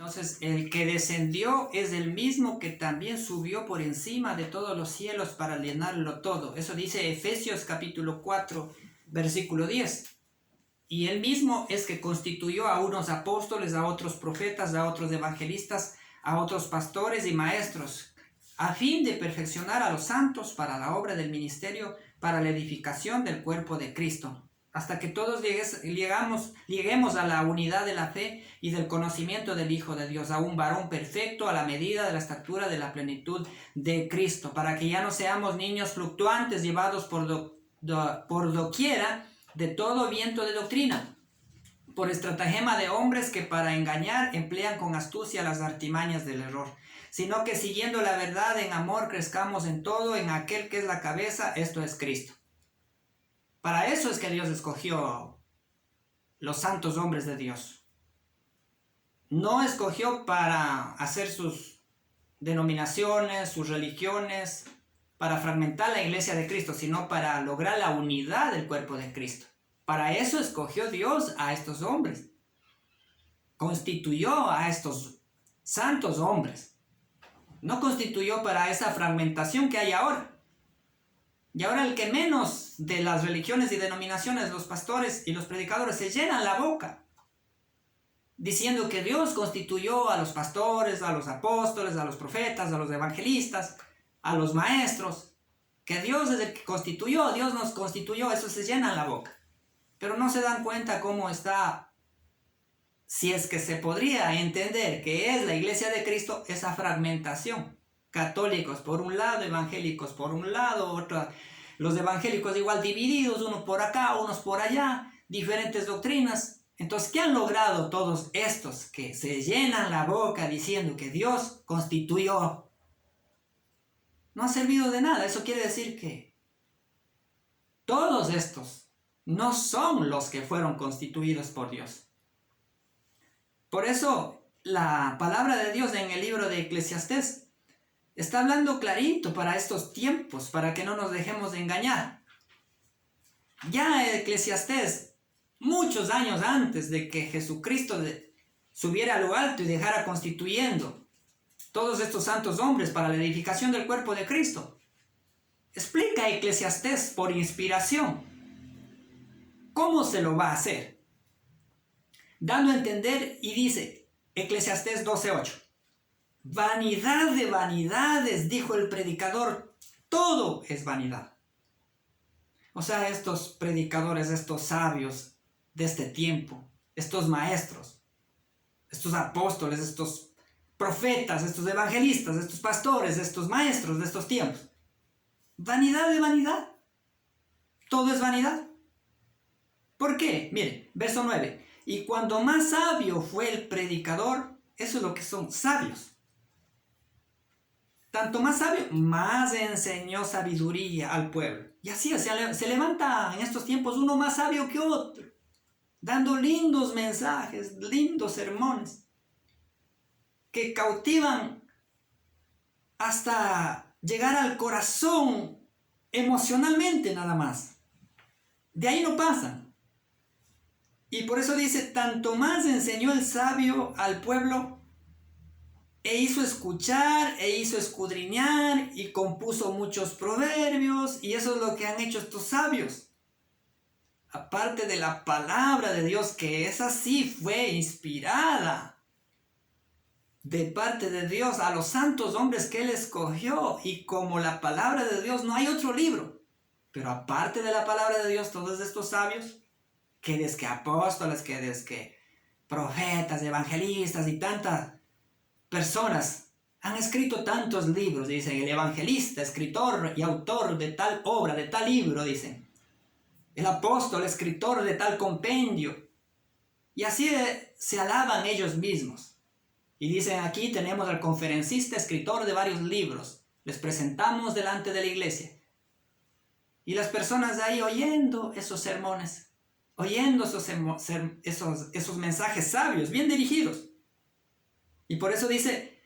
Entonces, el que descendió es el mismo que también subió por encima de todos los cielos para llenarlo todo. Eso dice Efesios capítulo 4, versículo 10. Y él mismo es que constituyó a unos apóstoles, a otros profetas, a otros evangelistas, a otros pastores y maestros, a fin de perfeccionar a los santos para la obra del ministerio, para la edificación del cuerpo de Cristo, hasta que todos lleguemos a la unidad de la fe y del conocimiento del Hijo de Dios, a un varón perfecto a la medida de la estatura de la plenitud de Cristo, para que ya no seamos niños fluctuantes llevados por doquiera de todo viento de doctrina, por estratagema de hombres que para engañar emplean con astucia las artimañas del error, sino que siguiendo la verdad en amor crezcamos en todo en aquel que es la cabeza, esto es Cristo. Para eso es que Dios escogió los santos hombres de Dios. No escogió para hacer sus denominaciones, sus religiones, para fragmentar la iglesia de Cristo, sino para lograr la unidad del cuerpo de Cristo. Para eso escogió Dios a estos hombres. Constituyó a estos santos hombres. No constituyó para esa fragmentación que hay ahora. Y ahora el que menos de las religiones y denominaciones, los pastores y los predicadores, se llenan la boca diciendo que Dios constituyó a los pastores, a los apóstoles, a los profetas, a los evangelistas, a los maestros, que Dios es el que constituyó, Dios nos constituyó, eso se llena la boca. Pero no se dan cuenta cómo está, si es que se podría entender que es la iglesia de Cristo, esa fragmentación. Católicos por un lado, evangélicos por un lado, otro, los evangélicos igual divididos, unos por acá, unos por allá, diferentes doctrinas. Entonces, ¿qué han logrado todos estos que se llenan la boca diciendo que Dios constituyó? No ha servido de nada. Eso quiere decir que todos estos no son los que fueron constituidos por Dios. Por eso, la palabra de Dios en el libro de Eclesiastés está hablando clarito para estos tiempos, para que no nos dejemos de engañar. Ya Eclesiastés, muchos años antes de que Jesucristo subiera a lo alto y dejara constituyendo todos estos santos hombres para la edificación del cuerpo de Cristo, explica Eclesiastés por inspiración cómo se lo va a hacer, dando a entender, y dice Eclesiastés 12:8: vanidad de vanidades, dijo el predicador, todo es vanidad. O sea, estos predicadores, estos sabios de este tiempo, estos maestros, estos apóstoles, estos profetas, estos evangelistas, estos pastores, estos maestros de estos tiempos, vanidad de vanidad, todo es vanidad. ¿Por qué? Mire, verso 9: y cuando más sabio fue el predicador, eso es lo que son sabios. Tanto más sabio, más enseñó sabiduría al pueblo. Y así se levanta en estos tiempos uno más sabio que otro, dando lindos mensajes, lindos sermones, que cautivan hasta llegar al corazón emocionalmente nada más. De ahí no pasan. Y por eso dice, tanto más enseñó el sabio al pueblo, e hizo escuchar, e hizo escudriñar, y compuso muchos proverbios, y eso es lo que han hecho estos sabios. Aparte de la palabra de Dios, que esa sí fue inspirada de parte de Dios a los santos hombres que Él escogió, y como la palabra de Dios no hay otro libro, pero aparte de la palabra de Dios, todos estos sabios, que desde apóstoles, que desde profetas, evangelistas y tantas personas han escrito tantos libros, dicen, el evangelista, escritor y autor de tal obra, de tal libro, dicen, el apóstol, escritor de tal compendio, y así se alaban ellos mismos, y dicen, aquí tenemos al conferencista, escritor de varios libros, les presentamos delante de la iglesia, y las personas de ahí oyendo esos sermones, oyendo esos mensajes sabios, bien dirigidos. Y por eso dice,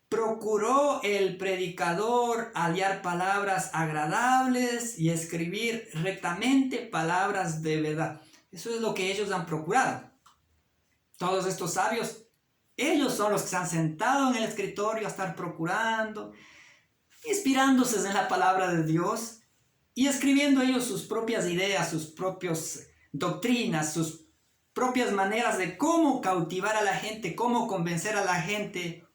procuró el predicador hallar palabras agradables y escribir rectamente palabras de verdad. Eso es lo que ellos han procurado. Todos estos sabios, Ellos son los que se han sentado en el escritorio a estar procurando, inspirándose en la palabra de Dios y escribiendo ellos sus propias ideas, sus propias doctrinas, sus propias maneras de cómo cautivar a la gente, cómo convencer a la gente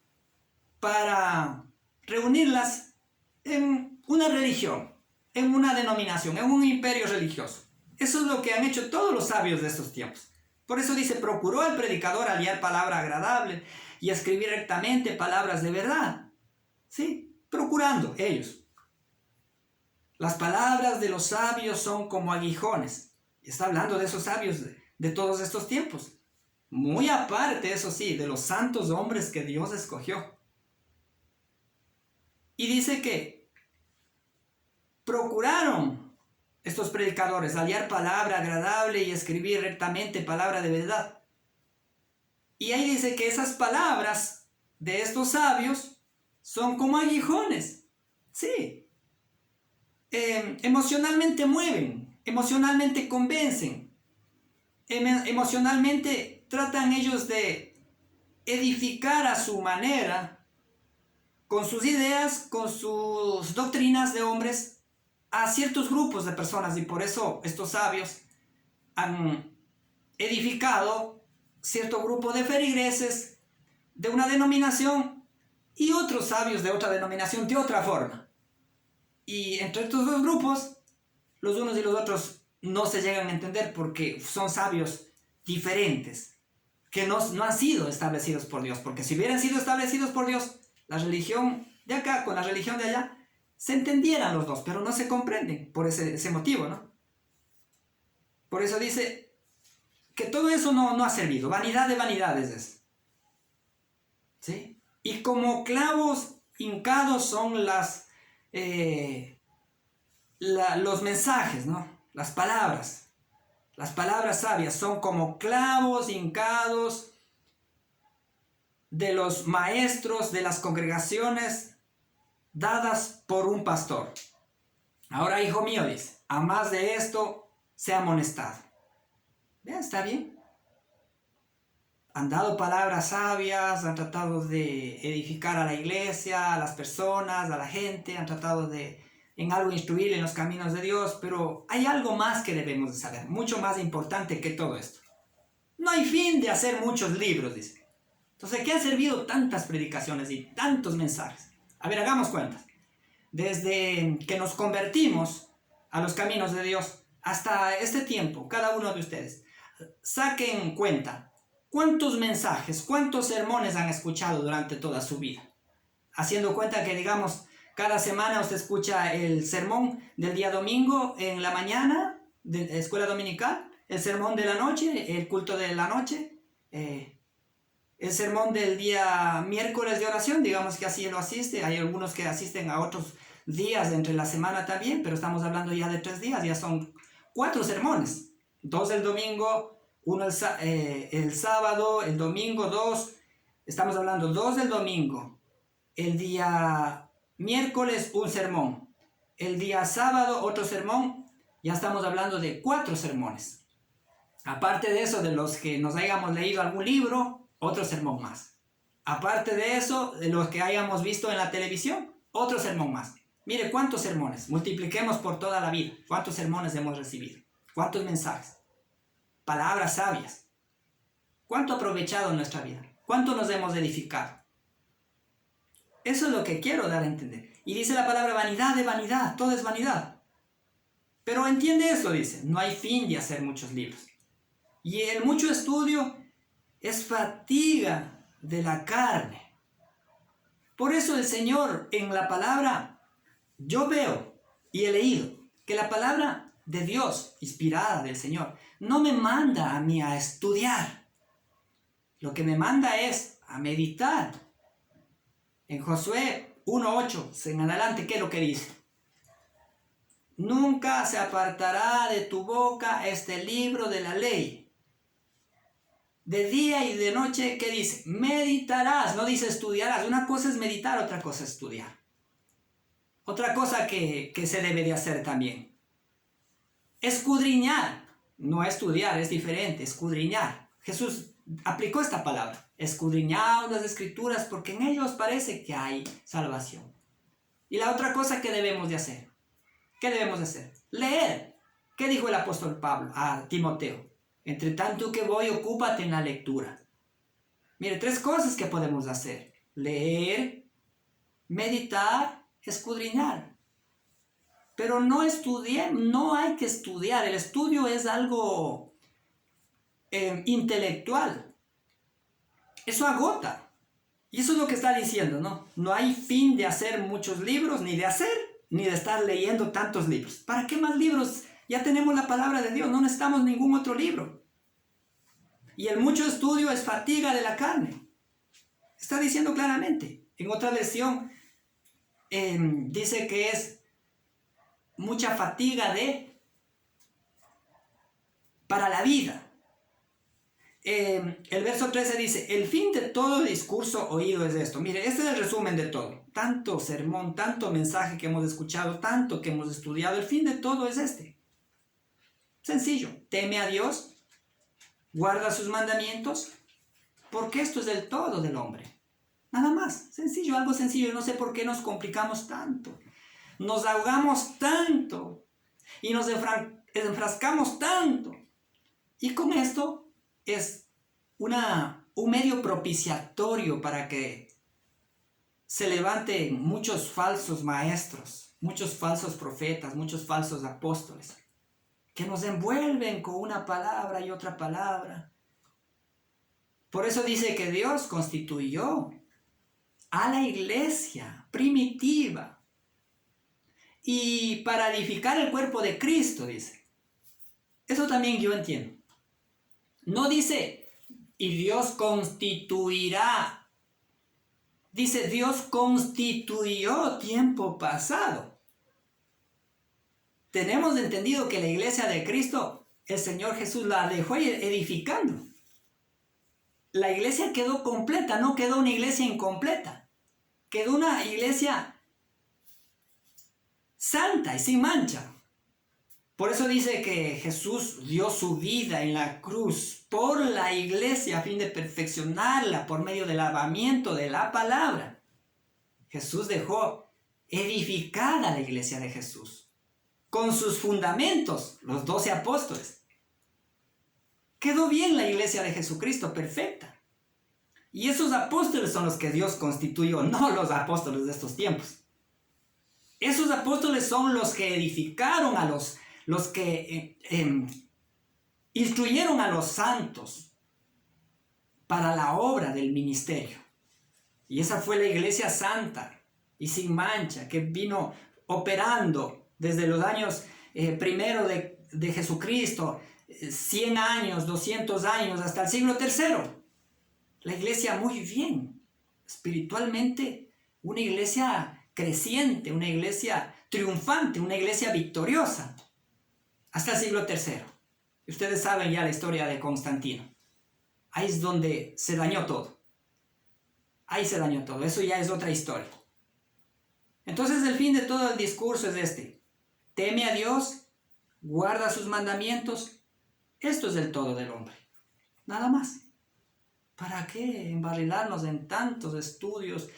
para reunirlas en una religión, en una denominación, en un imperio religioso. Eso es lo que han hecho todos los sabios de estos tiempos. Por eso dice, procuró el predicador hallar palabra agradable y escribir rectamente palabras de verdad. Sí, procurando ellos. Las palabras de los sabios son como aguijones. Está hablando de esos sabios de todos estos tiempos. Muy aparte, eso sí, de los santos hombres que Dios escogió. Y dice que procuraron estos predicadores hallar palabra agradable y escribir rectamente palabra de verdad. Y ahí dice que esas palabras de estos sabios son como aguijones. Sí. Emocionalmente mueven, emocionalmente convencen, emocionalmente tratan ellos de edificar a su manera, con sus ideas, con sus doctrinas de hombres, a ciertos grupos de personas. Y por eso estos sabios han edificado cierto grupo de feligreses de una denominación y otros sabios de otra denominación de otra forma. Y entre estos dos grupos, los unos y los otros no se llegan a entender porque son sabios diferentes, que no han sido establecidos por Dios. Porque si hubieran sido establecidos por Dios, la religión de acá con la religión de allá, se entendieran los dos, pero no se comprenden por ese motivo, ¿no? Por eso dice que todo eso no ha servido. Vanidad de vanidades es. ¿Sí? Y como clavos hincados son los mensajes, ¿no? Las palabras sabias son como clavos hincados de los maestros de las congregaciones dadas por un pastor. Ahora, hijo mío, dice, a más de esto, sea amonestado. Vean, está bien. Han dado palabras sabias, han tratado de edificar a la iglesia, a las personas, a la gente, han tratado de en algo instruir en los caminos de Dios, pero hay algo más que debemos de saber, mucho más importante que todo esto. No hay fin de hacer muchos libros, dice. Entonces, ¿qué han servido tantas predicaciones y tantos mensajes? A ver, hagamos cuentas. Desde que nos convertimos a los caminos de Dios hasta este tiempo, cada uno de ustedes, saquen cuenta. ¿Cuántos mensajes, cuántos sermones han escuchado durante toda su vida? Haciendo cuenta que, digamos, cada semana usted escucha el sermón del día domingo en la mañana, de escuela dominical, el sermón de la noche, el culto de la noche, el sermón del día miércoles de oración, digamos que así lo asiste. Hay algunos que asisten a otros días entre la semana también, pero estamos hablando ya de 3 días, ya son 4 sermones. 2 el domingo, 1 el sábado, el domingo 2, estamos hablando 2 del domingo, el día miércoles un sermón, el día sábado otro sermón, ya estamos hablando de 4 sermones. Aparte de eso, de los que nos hayamos leído algún libro, otro sermón más. Aparte de eso, de los que hayamos visto en la televisión, otro sermón más. Mire cuántos sermones, multipliquemos por toda la vida, cuántos sermones hemos recibido, cuántos mensajes, palabras sabias, cuánto ha aprovechado nuestra vida, cuánto nos hemos edificado. Eso es lo que quiero dar a entender. Y dice la palabra vanidad de vanidad, todo es vanidad. Pero entiende eso, dice, no hay fin de hacer muchos libros. Y el mucho estudio es fatiga de la carne. Por eso el Señor en la palabra, yo veo y he leído que la palabra de Dios, inspirada del Señor, no me manda a mí a estudiar. Lo que me manda es a meditar. En Josué 1:8 en adelante, ¿qué es lo que dice? Nunca se apartará de tu boca este libro de la ley. De día y de noche, ¿qué dice? Meditarás, no dice estudiarás. Una cosa es meditar, otra cosa es estudiar. Otra cosa que se debe de hacer también. Escudriñar, no estudiar, es diferente, escudriñar. Jesús aplicó esta palabra. Escudriñaos las escrituras porque en ellos parece que hay salvación. Y la otra cosa que debemos de hacer. ¿Qué debemos de hacer? Leer. ¿Qué dijo el apóstol Pablo a Timoteo? Entre tanto que voy, ocúpate en la lectura. Mire, 3 cosas que podemos hacer. Leer, meditar, escudriñar. Pero no estudiar, no hay que estudiar. El estudio es algo intelectual. Eso agota. Y eso es lo que está diciendo, ¿no? No hay fin de hacer muchos libros, ni de estar leyendo tantos libros. ¿Para qué más libros? Ya tenemos la palabra de Dios, no necesitamos ningún otro libro. Y el mucho estudio es fatiga de la carne. Está diciendo claramente. En otra lección dice que es mucha fatiga para la vida. El verso 13 dice, el fin de todo discurso oído es esto. Mire, este es el resumen de todo. Tanto sermón, tanto mensaje que hemos escuchado, tanto que hemos estudiado, el fin de todo es este. Sencillo, teme a Dios, guarda sus mandamientos, porque esto es el todo del hombre. Nada más, sencillo, algo sencillo. No sé por qué nos complicamos tanto. Nos ahogamos tanto y nos enfrascamos tanto. Y con esto es un medio propiciatorio para que se levanten muchos falsos maestros, muchos falsos profetas, muchos falsos apóstoles, que nos envuelven con una palabra y otra palabra. Por eso dice que Dios constituyó a la iglesia primitiva y para edificar el cuerpo de Cristo, dice. Eso también yo entiendo. No dice, y Dios constituirá. Dice, Dios constituyó tiempo pasado. Tenemos entendido que la iglesia de Cristo, el Señor Jesús la dejó edificando. La iglesia quedó completa, no quedó una iglesia incompleta. Quedó una iglesia santa y sin mancha. Por eso dice que Jesús dio su vida en la cruz por la iglesia a fin de perfeccionarla por medio del lavamiento de la palabra. Jesús dejó edificada la iglesia de Jesús con sus fundamentos, los 12 apóstoles. Quedó bien la iglesia de Jesucristo, perfecta. Y esos apóstoles son los que Dios constituyó, no los apóstoles de estos tiempos. Esos apóstoles son los que edificaron a los que instruyeron a los santos para la obra del ministerio. Y esa fue la iglesia santa y sin mancha que vino operando desde los años primero de Jesucristo, 100 años, 200 años, hasta el siglo III. La iglesia muy bien, espiritualmente, una iglesia creciente, una iglesia triunfante, una iglesia victoriosa, hasta el siglo III. Ustedes saben ya la historia de Constantino. Ahí es donde se dañó todo. Ahí se dañó todo. Eso ya es otra historia. Entonces el fin de todo el discurso es este. Teme a Dios, guarda sus mandamientos. Esto es el todo del hombre. Nada más. ¿Para qué embarrilarnos en tantos estudios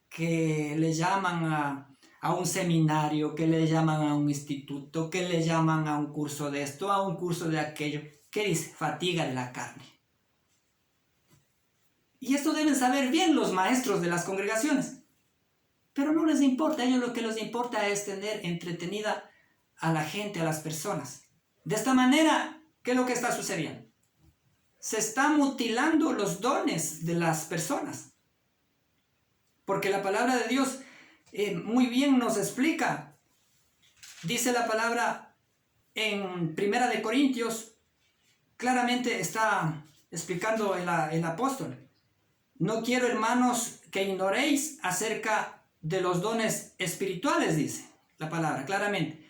que le llaman a un seminario, que le llaman a un instituto, que le llaman a un curso de esto, a un curso de aquello? ¿Qué dice? Fatiga de la carne. Y esto deben saber bien los maestros de las congregaciones. Pero no les importa, a ellos lo que les importa es tener entretenida a la gente, a las personas. De esta manera, ¿qué es lo que está sucediendo? Se están mutilando los dones de las personas. Porque la palabra de Dios muy bien nos explica. Dice la palabra en 1 Corintios, claramente está explicando el apóstol. No quiero, hermanos, que ignoréis acerca de los dones espirituales, dice la palabra, claramente.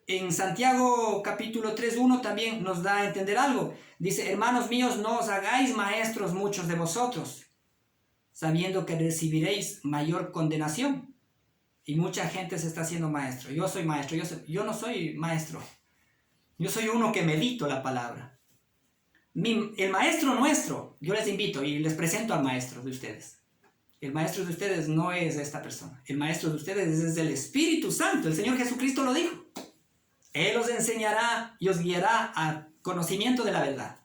En Santiago capítulo 3:1 también nos da a entender algo. Dice, hermanos míos, no os hagáis maestros muchos de vosotros, sabiendo que recibiréis mayor condenación. Y mucha gente se está haciendo maestro. Yo soy maestro, yo no soy maestro. Yo soy uno que medito la palabra. El maestro nuestro, yo les invito y les presento al maestro de ustedes. El maestro de ustedes no es esta persona. El maestro de ustedes es el Espíritu Santo. El Señor Jesucristo lo dijo. Él os enseñará y os guiará a conocimiento de la verdad.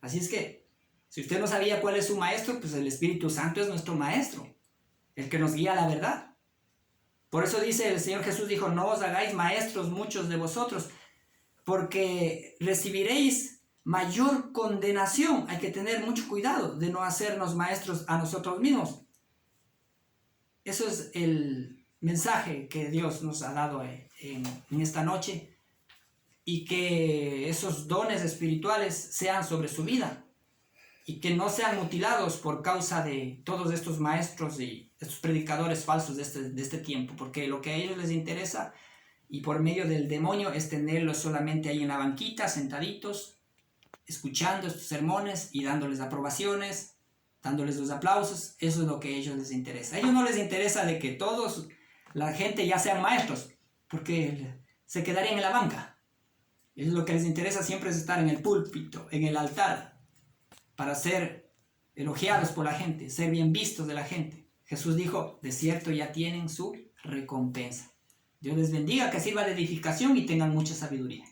Así es que, si usted no sabía cuál es su maestro, pues el Espíritu Santo es nuestro maestro, el que nos guía a la verdad. Por eso dice el Señor Jesús, dijo, no os hagáis maestros muchos de vosotros, porque recibiréis mayor condenación. Hay que tener mucho cuidado de no hacernos maestros a nosotros mismos. Eso es el mensaje que Dios nos ha dado en esta noche, y que esos dones espirituales sean sobre su vida y que no sean mutilados por causa de todos estos maestros y estos predicadores falsos de este tiempo, porque lo que a ellos les interesa y por medio del demonio es tenerlos solamente ahí en la banquita, sentaditos, escuchando estos sermones y dándoles aprobaciones, dándoles los aplausos. Eso es lo que a ellos les interesa. A ellos no les interesa de que todos, la gente ya sean maestros, porque se quedarían en la banca. Eso es lo que les interesa siempre, es estar en el púlpito, en el altar, para ser elogiados por la gente, ser bien vistos de la gente. Jesús dijo, de cierto ya tienen su recompensa. Dios les bendiga, que sirva de edificación y tengan mucha sabiduría.